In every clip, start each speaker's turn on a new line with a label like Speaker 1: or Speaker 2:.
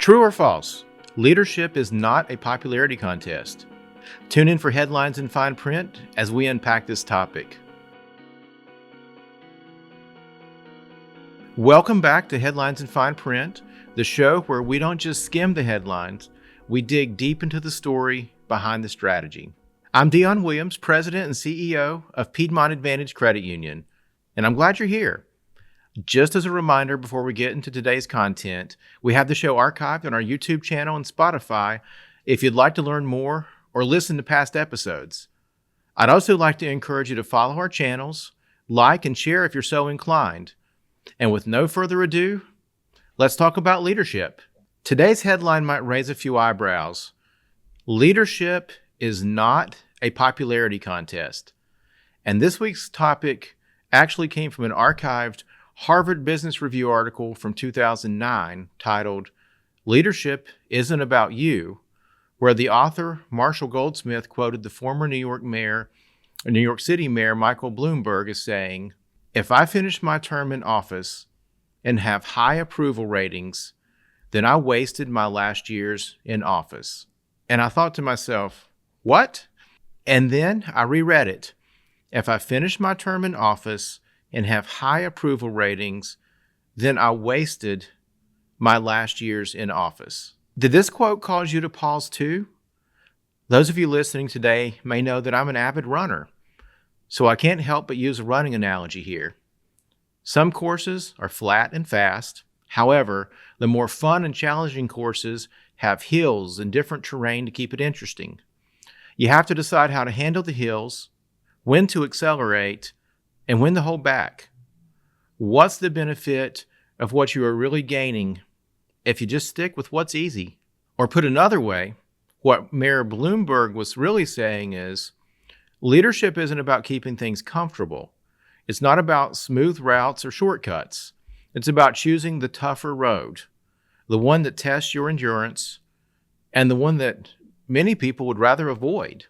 Speaker 1: True or false? Leadership is not a popularity contest. Tune in for headlines in fine print as we unpack this topic. Welcome back to Headlines in Fine Print, the show where we don't just skim the headlines, we dig deep into the story behind the strategy. I'm Dion Williams, President and CEO of Piedmont Advantage Credit Union, and I'm glad you're here. Just as a reminder before we get into today's content, we have the show archived on our YouTube channel and Spotify if you'd like to learn more or listen to past episodes. I'd also like to encourage you to follow our channels, like and share if you're so inclined. And with no further ado, let's talk about leadership. Today's headline might raise a few eyebrows. Leadership is not a popularity contest. And this week's topic actually came from an archived Harvard Business Review article from 2009 titled, "Leadership Isn't About You," where the author, Marshall Goldsmith, quoted the former New York City Mayor Michael Bloomberg as saying, "If I finish my term in office and have high approval ratings, then I wasted my last years in office." And I thought to myself, what? And then I reread it. If I finish my term in office and have high approval ratings, then I wasted my last years in office. Did this quote cause you to pause too? Those of you listening today may know that I'm an avid runner, so I can't help but use a running analogy here. Some courses are flat and fast. However, the more fun and challenging courses have hills and different terrain to keep it interesting. You have to decide how to handle the hills, when to accelerate, and when to hold back. What's the benefit of what you are really gaining if you just stick with what's easy? Or put another way, what Mayor Bloomberg was really saying is, leadership isn't about keeping things comfortable. It's not about smooth routes or shortcuts. It's about choosing the tougher road, the one that tests your endurance, and the one that many people would rather avoid.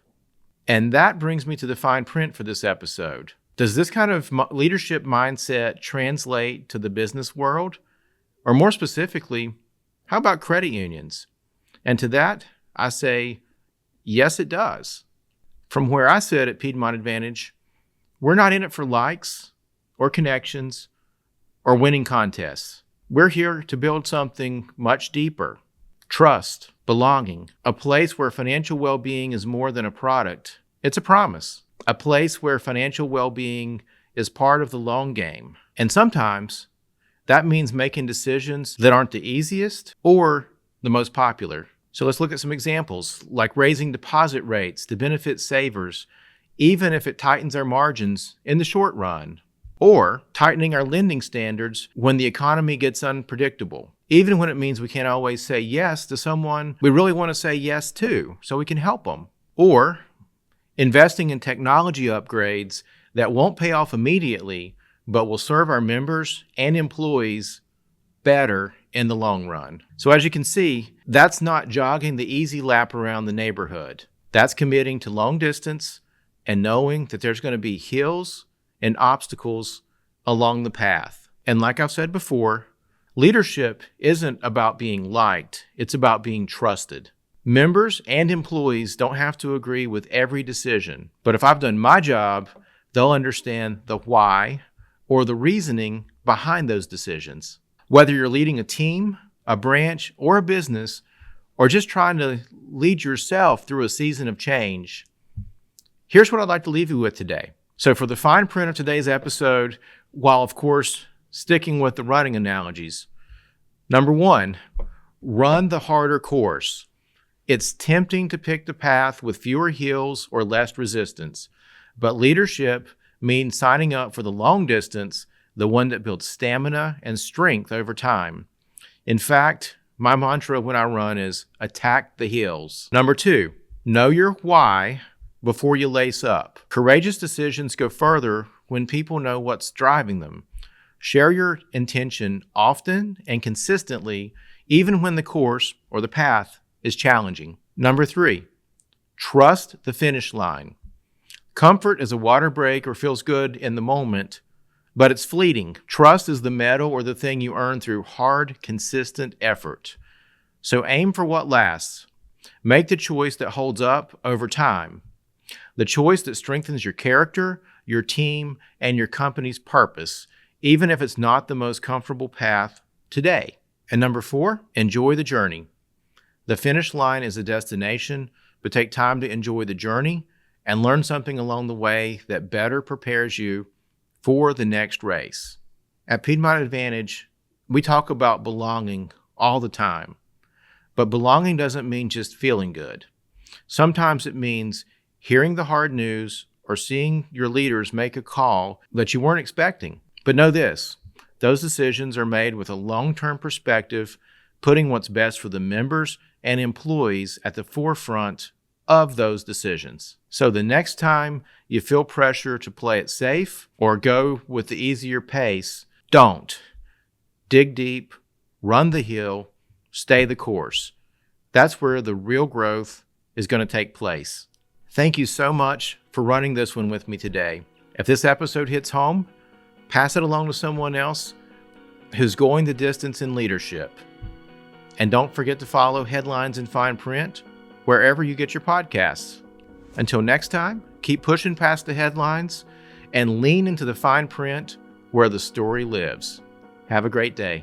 Speaker 1: And that brings me to the fine print for this episode. Does this kind of leadership mindset translate to the business world? Or more specifically, how about credit unions? And to that, I say, yes, it does. From where I sit at Piedmont Advantage, we're not in it for likes or connections or winning contests. We're here to build something much deeper. Trust, belonging, a place where financial well-being is more than a product. It's a promise. A place where financial well-being is part of the long game. And sometimes that means making decisions that aren't the easiest or the most popular. So let's look at some examples, like raising deposit rates to benefit savers, even if it tightens our margins in the short run, or tightening our lending standards when the economy gets unpredictable, even when it means we can't always say yes to someone we really want to say yes to so we can help them, or investing in technology upgrades that won't pay off immediately, but will serve our members and employees better in the long run. So as you can see, that's not jogging the easy lap around the neighborhood. That's committing to long distance and knowing that there's going to be hills and obstacles along the path. And like I've said before, leadership isn't about being liked, it's about being trusted. Members and employees don't have to agree with every decision, but if I've done my job, they'll understand the why or the reasoning behind those decisions. Whether you're leading a team, a branch, or a business, or just trying to lead yourself through a season of change, here's what I'd like to leave you with today. So for the fine print of today's episode, while of course sticking with the running analogies, number one, run the harder course. It's tempting to pick the path with fewer hills or less resistance, but leadership means signing up for the long distance, the one that builds stamina and strength over time. In fact, my mantra when I run is attack the hills. Number two, know your why before you lace up. Courageous decisions go further when people know what's driving them. Share your intention often and consistently, even when the course or the path is challenging. Number three, trust the finish line. Comfort is a water break or feels good in the moment, but it's fleeting. Trust is the medal or the thing you earn through hard, consistent effort. So aim for what lasts. Make the choice that holds up over time. The choice that strengthens your character, your team, and your company's purpose, even if it's not the most comfortable path today. And number 4, enjoy the journey. The finish line is a destination, but take time to enjoy the journey and learn something along the way that better prepares you for the next race. At Piedmont Advantage, we talk about belonging all the time, but belonging doesn't mean just feeling good. Sometimes it means hearing the hard news or seeing your leaders make a call that you weren't expecting. But know this, those decisions are made with a long-term perspective, putting what's best for the members and employees at the forefront of those decisions. So the next time you feel pressure to play it safe or go with the easier pace, don't. Dig deep, run the hill, stay the course. That's where the real growth is going to take place. Thank you so much for running this one with me today. If this episode hits home, pass it along to someone else who's going the distance in leadership. And don't forget to follow Headlines in Fine Print wherever you get your podcasts. Until next time, keep pushing past the headlines and lean into the fine print where the story lives. Have a great day.